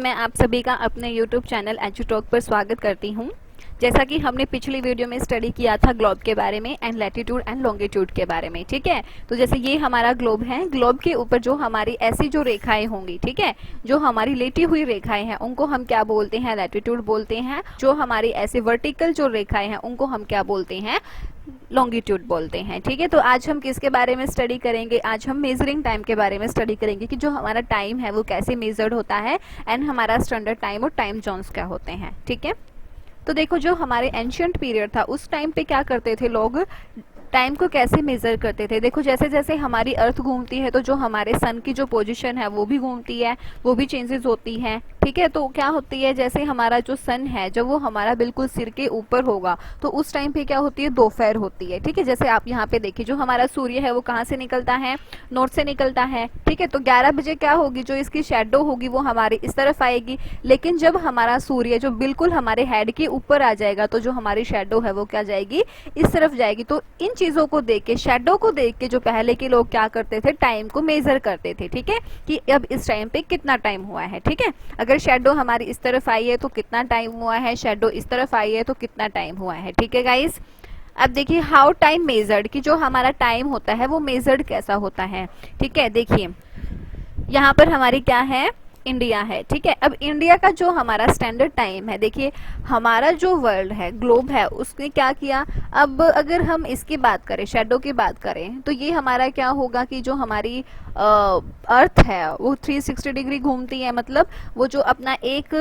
मैं आप सभी का अपने YouTube चैनल एजुटॉक पर स्वागत करती हूं। जैसा कि हमने पिछली वीडियो में स्टडी किया था ग्लोब के बारे में एंड लैटिट्यूड एंड लॉन्गिट्यूड के बारे में, ठीक है। तो जैसे ये हमारा ग्लोब है, ग्लोब के ऊपर जो हमारी ऐसी जो रेखाएं होंगी, ठीक है, जो हमारी लेटी हुई रेखाएं हैं उनको हम क्या बोलते हैं, लैटिट्यूड बोलते हैं। जो हमारी ऐसे वर्टिकल जो रेखाएं हैं उनको हम क्या बोलते हैं, लॉन्गिट्यूड बोलते हैं, ठीक है। तो आज हम किसके बारे में स्टडी करेंगे, आज हम मेजरिंग टाइम के बारे में स्टडी करेंगे कि जो हमारा टाइम है वो कैसे मेजर्ड होता है एंड हमारा स्टैंडर्ड टाइम और टाइम जोन्स क्या होते हैं, ठीक है। तो देखो, जो हमारे एंशियंट पीरियड था उस टाइम पे क्या करते थे लोग, टाइम को कैसे मेजर करते थे। देखो, जैसे जैसे हमारी अर्थ घूमती है तो जो हमारे सन की जो पोजीशन है वो भी घूमती है, वो भी चेंजेस होती है, ठीक है। तो क्या होती है, जैसे हमारा जो सन है जब वो हमारा बिल्कुल सिर के ऊपर होगा तो उस टाइम पे क्या होती है, दोपहर होती है, ठीक है। जैसे आप यहाँ पे देखिए, जो हमारा सूर्य है वो कहाँ से निकलता है, नॉर्थ से निकलता है, ठीक है। तो 11 बजे क्या होगी, जो इसकी शेडो होगी वो हमारी इस तरफ आएगी। लेकिन जब हमारा सूर्य जो बिल्कुल हमारे हेड के ऊपर आ जाएगा तो जो हमारी शेडो है वो क्या जाएगी, इस तरफ जाएगी। तो इन चीजों को देख के, शेडो को देख के जो पहले के लोग क्या करते थे, टाइम को मेजर करते थे, ठीक है, कि अब इस टाइम पे कितना टाइम हुआ है, ठीक है। अगर शेडो हमारी इस तरफ आई है तो कितना टाइम हुआ है, शेडो इस तरफ आई है तो कितना टाइम हुआ है, ठीक है गाइस। अब देखिए हाउ टाइम मेजर्ड, कि जो हमारा टाइम होता है वो मेजर्ड कैसा होता है, ठीक है। देखिए यहाँ पर हमारी क्या है, इंडिया है, ठीक है। अब इंडिया का जो हमारा स्टैंडर्ड टाइम है, देखिए हमारा जो वर्ल्ड है, ग्लोब है, उसने क्या किया। अब अगर हम इसकी बात करें, शेडो की बात करें, तो ये हमारा क्या होगा कि जो हमारी अर्थ है वो 360 डिग्री घूमती है। मतलब वो जो अपना एक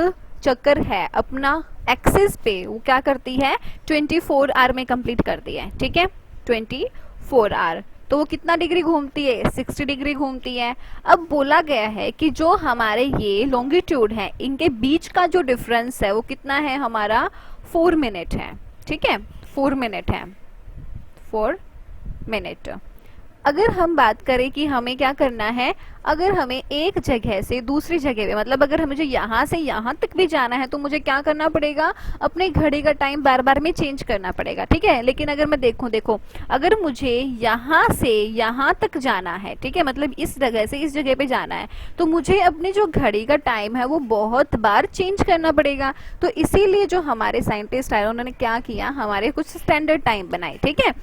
चक्कर है अपना एक्सिस पे, वो क्या करती है, 24 आवर में कंप्लीट करती है, ठीक है, 24 आवर। तो वो कितना डिग्री घूमती है, 60 डिग्री घूमती है। अब बोला गया है कि जो हमारे ये लॉन्गिट्यूड है इनके बीच का जो डिफरेंस है वो कितना है, हमारा 4 मिनट है, ठीक है, 4 मिनट है, 4 मिनट। अगर हम बात करें कि हमें क्या करना है, अगर हमें एक जगह से दूसरी जगह पे, मतलब अगर मुझे यहाँ से यहाँ तक भी जाना है तो मुझे क्या करना पड़ेगा, अपने घड़ी का टाइम बार बार में चेंज करना पड़ेगा, ठीक है। लेकिन अगर मैं देखो अगर मुझे यहाँ से यहाँ तक जाना है, ठीक है, मतलब इस जगह से इस जगह पे जाना है, तो मुझे अपनी जो घड़ी का टाइम है वो बहुत बार चेंज करना पड़ेगा। तो इसीलिए जो हमारे साइंटिस्ट आए उन्होंने क्या किया, हमारे कुछ स्टैंडर्ड टाइम बनाए, ठीक है।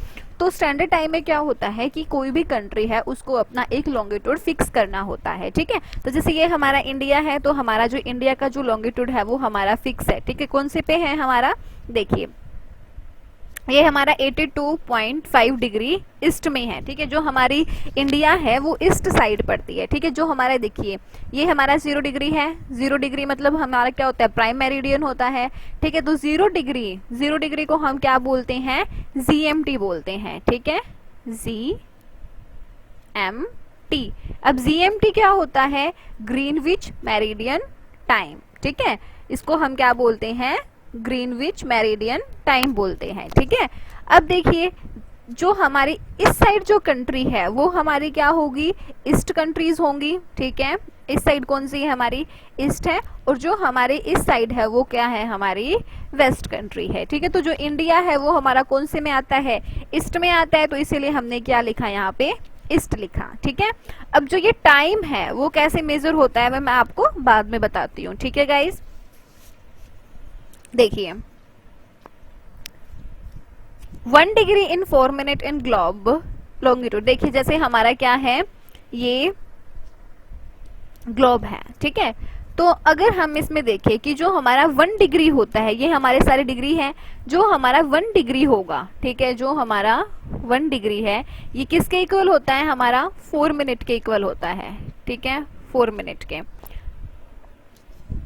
तो स्टैंडर्ड टाइम में क्या होता है कि कोई भी कंट्री है उसको अपना एक लॉन्गिट्यूड फिक्स करना होता है, ठीक है। तो जैसे ये हमारा इंडिया है तो हमारा जो इंडिया का जो लॉन्गिट्यूड है वो हमारा फिक्स है, ठीक है। कौन से पे है हमारा, देखिए ये हमारा 82.5 डिग्री ईस्ट में है, ठीक है। जो हमारी इंडिया है वो ईस्ट साइड पड़ती है, ठीक है। जो हमारा देखिए ये हमारा 0 डिग्री है, 0 डिग्री मतलब हमारा क्या होता है, प्राइम मेरिडियन होता है, ठीक है। तो 0 डिग्री को हम क्या बोलते हैं, GMT बोलते हैं, ठीक है, GMT। अब GMT क्या होता है, ग्रीनविच मेरिडियन टाइम, ठीक है। इसको हम क्या बोलते हैं, ग्रीनविच मेरिडियन टाइम बोलते हैं, ठीक है। अब देखिए जो हमारी इस साइड जो कंट्री है वो हमारी क्या होगी, ईस्ट कंट्रीज होंगी, ठीक है। इस साइड कौन सी है, हमारी ईस्ट है, और जो हमारे इस साइड है वो क्या है, हमारी वेस्ट कंट्री है, ठीक है। तो जो इंडिया है वो हमारा कौन से में आता है, ईस्ट में आता है, तो इसीलिए हमने क्या लिखा यहाँ पे, ईस्ट लिखा, ठीक है। अब जो ये टाइम है वो कैसे मेजर होता है मैं आपको बाद में बताती हूँ, ठीक है गाइज। देखिए 1 degree in 4 minute in globe longitude. देखिए जैसे हमारा क्या है, ये ग्लोब है, ठीक है। तो अगर हम इसमें देखें कि जो हमारा 1 डिग्री होता है, ये हमारे सारे डिग्री है, जो हमारा 1 डिग्री होगा, ठीक है, जो हमारा 1 डिग्री है ये किसके इक्वल होता है, हमारा 4 मिनट के इक्वल होता है, ठीक है, 4 मिनट के।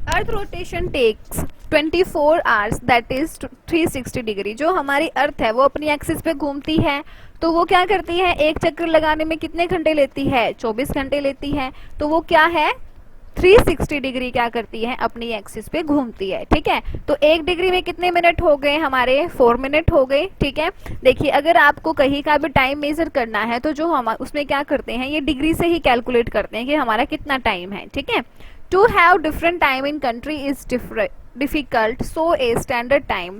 Earth rotation takes 24 hours, that is 360 degree. जो हमारी अर्थ है वो अपनी एक्सिस पे घूमती है, तो वो क्या करती है, एक चक्कर लगाने में कितने घंटे लेती है, 24 घंटे लेती है। तो वो क्या है, 360 डिग्री क्या करती है, अपनी एक्सिस पे घूमती है, ठीक है। तो 1 डिग्री में कितने मिनट हो गए, हमारे 4 मिनट हो गए, ठीक है। देखिए अगर आपको कहीं का भी टाइम मेजर करना है तो जो हम उसमें क्या करते हैं, ये डिग्री से ही कैलकुलेट करते हैं कि हमारा कितना टाइम है, ठीक है। To have different time in country is difficult, so a standard time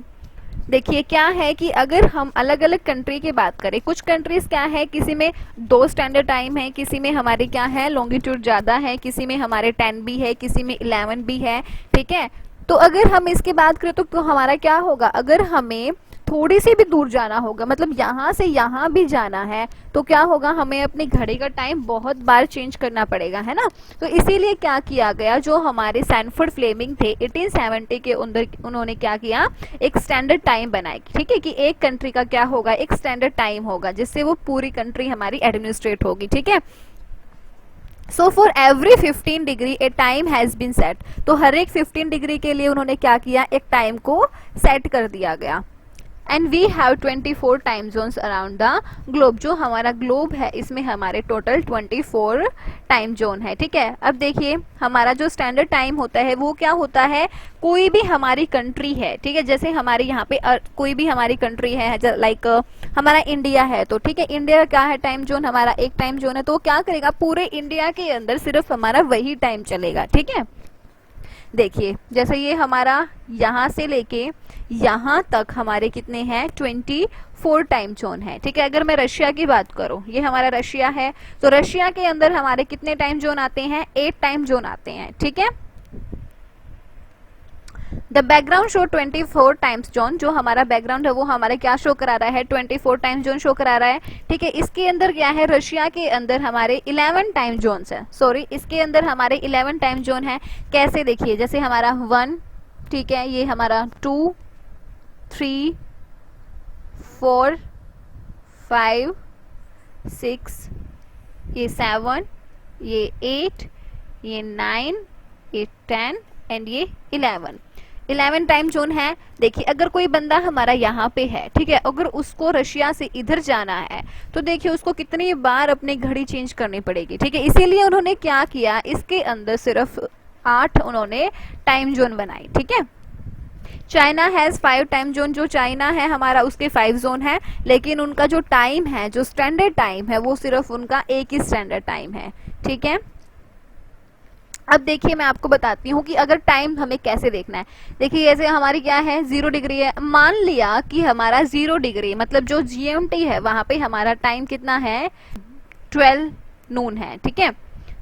देखिए क्या है कि अगर हम अलग अलग कंट्री की बात करें, कुछ कंट्रीज क्या है, किसी में 2 स्टैंडर्ड टाइम है, किसी में हमारे क्या है लॉन्गिट्यूड ज़्यादा है, किसी में हमारे 10 भी है, किसी में 11 भी है, ठीक है। तो अगर हम इसकी बात करें तो हमारा क्या होगा, अगर हमें थोड़ी सी भी दूर जाना होगा, मतलब यहाँ से यहाँ भी जाना है, तो क्या होगा, हमें अपनी घड़ी का टाइम बहुत बार चेंज करना पड़ेगा, है ना। तो इसीलिए क्या किया गया, जो हमारे सैनफोर्ड फ्लेमिंग थे 1870 के अंदर, उन्होंने क्या किया, एक स्टैंडर्ड टाइम बनाई, ठीक है, कि एक कंट्री का क्या होगा, एक स्टैंडर्ड टाइम होगा, जिससे वो पूरी कंट्री हमारी एडमिनिस्ट्रेट होगी, ठीक है। So for every 15 degree a time has been set, तो हर एक 15 डिग्री के लिए उन्होंने क्या किया, एक टाइम को सेट कर दिया गया। And we have 24 time zones around the globe, जो हमारा ग्लोब है इसमें हमारे टोटल 24 टाइम जोन है, ठीक है। अब देखिए हमारा जो स्टैंडर्ड टाइम होता है वो क्या होता है, कोई भी हमारी कंट्री है, ठीक है, जैसे हमारे यहाँ पे कोई भी हमारी कंट्री है, लाइक हमारा इंडिया है, तो ठीक है, इंडिया क्या है टाइम जोन, हमारा एक टाइम जोन है, तो क्या करेगा, पूरे इंडिया के अंदर सिर्फ हमारा वही टाइम चलेगा, ठीक है। देखिए जैसे ये हमारा यहाँ से लेके यहाँ तक हमारे कितने हैं, 24 टाइम जोन है, ठीक है। अगर मैं रशिया की बात करूं, ये हमारा रशिया है, तो रशिया के अंदर हमारे कितने टाइम जोन आते हैं, 8 टाइम जोन आते हैं, ठीक है। The background show 24 times zone, जो हमारा बैकग्राउंड है वो हमारा क्या शो करा रहा है, 24 टाइम जोन शो करा रहा है, ठीक है। इसके अंदर क्या है, रशिया के अंदर हमारे 11 टाइम जोन है, सॉरी इसके अंदर हमारे 11 टाइम जोन है। कैसे, देखिए जैसे हमारा 1, ठीक है, ये हमारा 2, 3, 4, 5, 6, ये 7, ये 8, ये 9, ये 10 एंड ये 11 टाइम जोन है। देखिए अगर कोई बंदा हमारा यहाँ पे है, ठीक है, अगर उसको रशिया से इधर जाना है तो देखिए उसको कितनी बार अपनी घड़ी चेंज करनी पड़ेगी, ठीक है। इसीलिए उन्होंने क्या किया, इसके अंदर सिर्फ 8 उन्होंने टाइम जोन बनाई, ठीक है। चाइना हैज 5 टाइम जोन, जो चाइना है हमारा उसके 5 जोन है, लेकिन उनका जो टाइम है, जो स्टैंडर्ड टाइम है, वो सिर्फ उनका एक ही स्टैंडर्ड टाइम है, ठीक है। अब देखिए मैं आपको बताती हूँ कि अगर टाइम हमें कैसे देखना है। देखिए जैसे हमारी क्या है, 0 डिग्री है, मान लिया कि हमारा 0 डिग्री मतलब जो GMT है वहां पे हमारा टाइम कितना है, 12 नून है, ठीक है,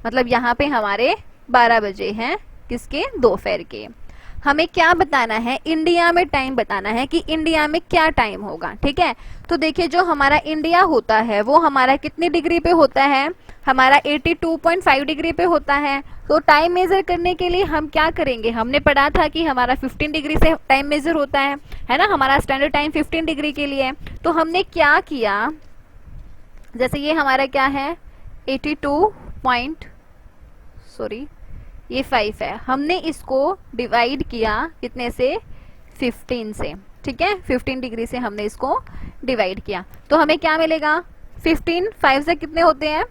मतलब यहाँ पे हमारे 12 बजे हैं, किसके, दोपहर के। हमें क्या बताना है, इंडिया में टाइम बताना है कि इंडिया में क्या टाइम होगा, ठीक है। तो देखिए जो हमारा इंडिया होता है वो हमारा कितनी डिग्री पे होता है, हमारा 82.5 डिग्री पे होता है। तो टाइम मेजर करने के लिए हम क्या करेंगे, हमने पढ़ा था कि हमारा 15 डिग्री से टाइम मेजर होता है ना, हमारा स्टैंडर्ड टाइम 15 डिग्री के लिए। तो हमने क्या किया, जैसे ये हमारा क्या है 5 है, हमने इसको डिवाइड किया कितने से, 15 से, ठीक है, 15 डिग्री से हमने इसको डिवाइड किया, तो हमें क्या मिलेगा, 15 5 से कितने होते हैं,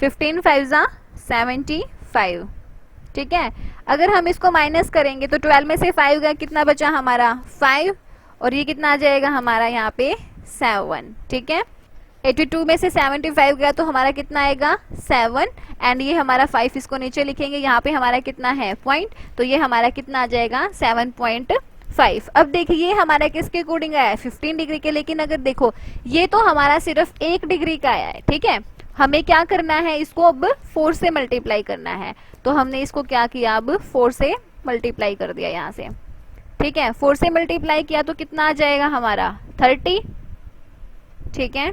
15 5 75, ठीक है। अगर हम इसको माइनस करेंगे तो 12 में से 5 गया, कितना बचा हमारा 5, और ये कितना आ जाएगा हमारा यहाँ पे 7, ठीक है। 82 में से 75 गया तो हमारा कितना आएगा 7, एंड ये हमारा 5 इसको नीचे लिखेंगे, यहाँ पे हमारा कितना है पॉइंट, तो ये हमारा कितना आ जाएगा 7.5। अब देखिए ये हमारा किसके अकॉर्डिंग आया है, 15 डिग्री के, लेकिन अगर देखो ये तो हमारा सिर्फ 1 डिग्री का आया है, ठीक है। हमें क्या करना है, इसको अब 4 से मल्टीप्लाई करना है, तो हमने इसको क्या किया, अब 4 से मल्टीप्लाई कर दिया यहाँ से, ठीक है। 4 से मल्टीप्लाई किया तो कितना आ जाएगा हमारा 30, ठीक है।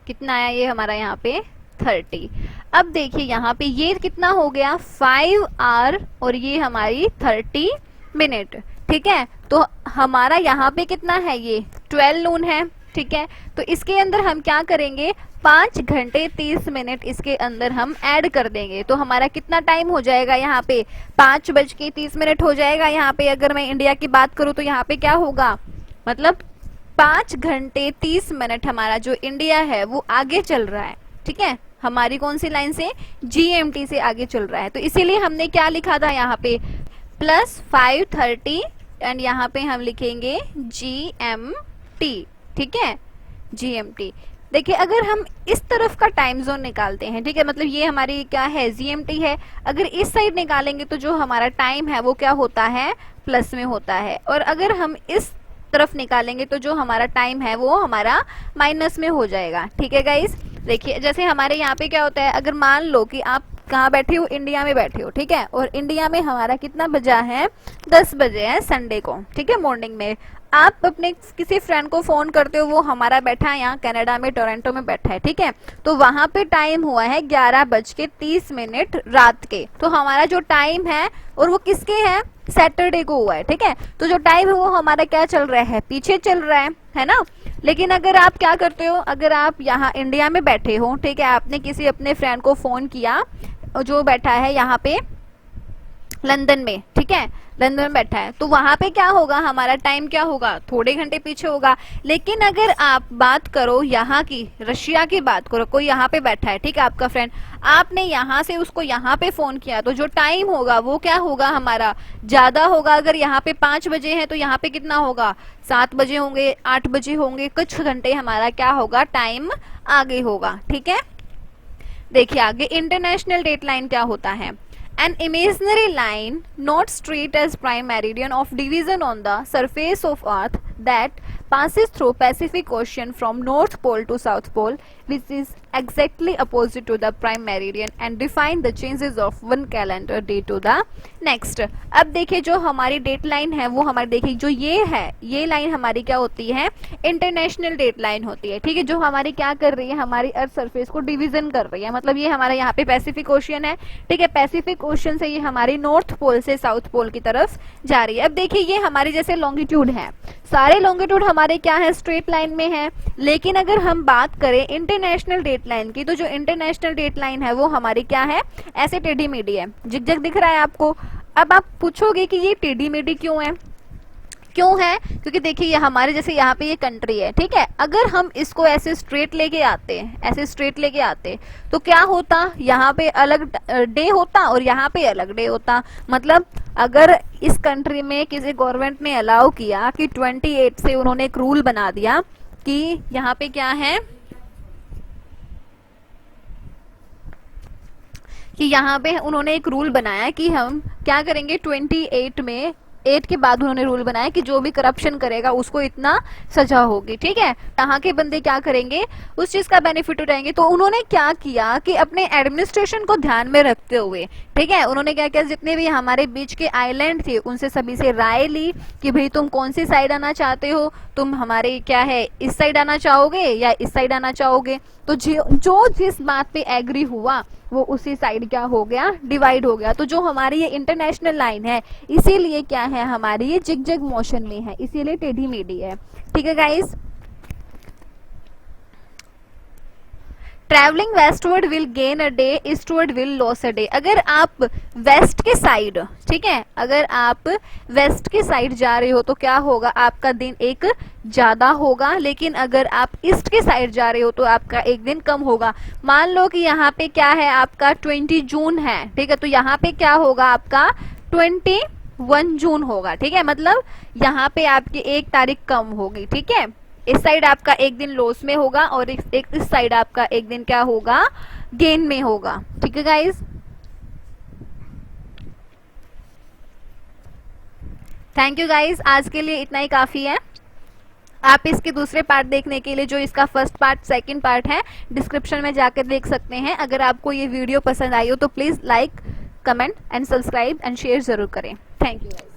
कितना आया ये हमारा यहाँ पे 30। अब देखिए यहाँ पे ये कितना हो गया 5 आवर और ये हमारी 30 मिनट, ठीक है। तो हमारा यहाँ पे कितना है, ये 12 नून है, ठीक है। तो इसके अंदर हम क्या करेंगे, 5 घंटे 30 मिनट इसके अंदर हम ऐड कर देंगे, तो हमारा कितना टाइम हो जाएगा यहाँ पे 5:30 हो जाएगा। यहाँ पे अगर मैं इंडिया की बात करूँ तो यहाँ पे क्या होगा, मतलब 5 घंटे 30 मिनट हमारा जो इंडिया है वो आगे चल रहा है, ठीक है। हमारी कौन सी लाइन से, GMT से आगे चल रहा है, तो इसीलिए हमने क्या लिखा था यहाँ पे प्लस 5:30 एंड यहाँ पे हम लिखेंगे GMT, ठीक है, GMT। देखिए अगर हम इस तरफ का टाइम जोन निकालते हैं, ठीक है, मतलब ये हमारी क्या है, GMT है, अगर इस साइड निकालेंगे तो जो हमारा टाइम है वो क्या होता है, प्लस में होता है, और अगर हम इस तरफ निकालेंगे तो जो हमारा टाइम है वो हमारा माइनस में हो जाएगा। ठीक है गाइस, देखिए जैसे हमारे यहाँ पे क्या होता है, अगर मान लो कि आप कहाँ बैठे हो, इंडिया में बैठे हो, ठीक है, और इंडिया में हमारा कितना बजा है, 10 बजे है संडे को, ठीक है, मॉर्निंग में। आप अपने किसी फ्रेंड को फोन करते हो, वो हमारा बैठा है यहाँ कनाडा में, टोरंटो में बैठा है, ठीक है, तो वहां पे टाइम हुआ है 11:30 रात के। तो हमारा जो टाइम है और वो किसके है, सैटरडे को हुआ है, ठीक है, तो जो टाइम है वो हमारा क्या चल रहा है, पीछे चल रहा है ना। लेकिन अगर आप क्या करते हो, अगर आप यहाँ इंडिया में बैठे हो, ठीक है, आपने किसी अपने फ्रेंड को फोन किया जो बैठा है यहाँ पे लंदन में, ठीक है, लंदन में बैठा है, तो वहां पे क्या होगा, हमारा टाइम क्या होगा, थोड़े घंटे पीछे होगा। लेकिन अगर आप बात करो यहाँ की, रशिया की बात करो, कोई यहाँ पे बैठा है, ठीक है, आपका फ्रेंड, आपने यहाँ से उसको यहाँ पे फोन किया, तो जो टाइम होगा वो क्या होगा, हमारा ज्यादा होगा। अगर यहाँ पे 5 बजे है तो यहाँ पे कितना होगा, 7 बजे होंगे, 8 बजे होंगे, कुछ घंटे हमारा क्या होगा, टाइम आगे होगा। ठीक है, देखिए आगे इंटरनेशनल डेट लाइन क्या होता है, an imaginary line not straight as prime meridian of division on the surface of earth that passes through Pacific Ocean from North Pole to South Pole, which is exactly opposite to the prime meridian and define the changes of one calendar day to the next। अब देखिए जो हमारी date line है वो हमारी, देखिए जो ये है, ये लाइन हमारी क्या होती है, इंटरनेशनल डेट लाइन होती है, ठीक है, जो हमारी क्या कर रही है, हमारी अर्थ सरफेस को डिवीजन कर रही है। मतलब ये हमारा यहाँ पे पैसिफिक ओशियन है, ठीक है, पैसिफिक ओशियन से ये हमारी नॉर्थ पोल से साउथ पोल की तरफ जा रही है। अब देखिए ये हमारी जैसे लॉन्गिट्यूड है, सारे लॉन्गिट्यूड हमारे क्या है, स्ट्रेट लाइन में है। लेकिन अगर हम बात करें इंटरनेशनल डेट लाइन की, तो जो इंटरनेशनल डेट लाइन है वो हमारी क्या है, ऐसे टेढ़ी मेढ़ी है, जिग-जग दिख रहा है आपको। अब आप पूछोगे कि ये टेढ़ी मेढ़ी क्यों है, क्यों है, क्योंकि देखिए ये हमारे जैसे यहाँ पे ये कंट्री है, ठीक है, अगर हम इसको ऐसे स्ट्रेट लेके आते, ऐसे स्ट्रेट लेके आते, तो क्या होता, यहाँ पे अलग डे होता और यहाँ पे अलग डे होता। मतलब अगर इस कंट्री में किसी गवर्नमेंट ने अलाउ किया कि 28 से उन्होंने एक रूल बना दिया कि यहाँ पे क्या है, कि यहाँ पे उन्होंने एक रूल बनाया कि हम क्या करेंगे, 28 में 8 के बाद उन्होंने रूल बनाया कि जो भी करप्शन करेगा उसको इतना सजा होगी। ठीक है, यहाँ के बंदे क्या करेंगे, उस चीज का बेनिफिट उठाएंगे। तो उन्होंने क्या किया कि अपने एडमिनिस्ट्रेशन को ध्यान में रखते हुए, ठीक है, उन्होंने क्या किया, जितने भी हमारे बीच के आइलैंड थे उनसे सभी से राय ली कि भाई तुम कौन सी साइड आना चाहते हो, तुम हमारे क्या है इस साइड आना चाहोगे या इस साइड आना चाहोगे। तो जो जिस बात पे एग्री हुआ वो उसी साइड क्या हो गया, डिवाइड हो गया। तो जो हमारी ये इंटरनेशनल लाइन है इसीलिए क्या है, हमारी ये जिग-जैग मोशन में है, इसीलिए टेढ़ी मेढ़ी है। ठीक है guys, travelling westward will gain a day, eastward will loss a day. अगर आप वेस्ट के साइड, ठीक है, अगर आप वेस्ट के साइड जा रहे हो तो क्या होगा, आपका दिन एक ज्यादा होगा। लेकिन अगर आप ईस्ट के साइड जा रहे हो तो आपका एक दिन कम होगा। मान लो कि यहाँ पे क्या है, आपका 20 जून है, ठीक है, तो यहाँ पे क्या होगा, आपका 21 जून होगा। ठीक है, मतलब यहाँ पे आपकी 1 तारीख कम होगी। ठीक है, इस साइड आपका एक दिन लॉस में होगा और इस साइड आपका एक दिन क्या होगा, गेन में होगा। ठीक है गाइस, थैंक यू गाइस, आज के लिए इतना ही काफी है। आप इसके दूसरे पार्ट देखने के लिए, जो इसका फर्स्ट पार्ट सेकंड पार्ट है, डिस्क्रिप्शन में जाकर देख सकते हैं। अगर आपको ये वीडियो पसंद आई हो तो please like, comment and subscribe and share जरूर करें। Thank you guys.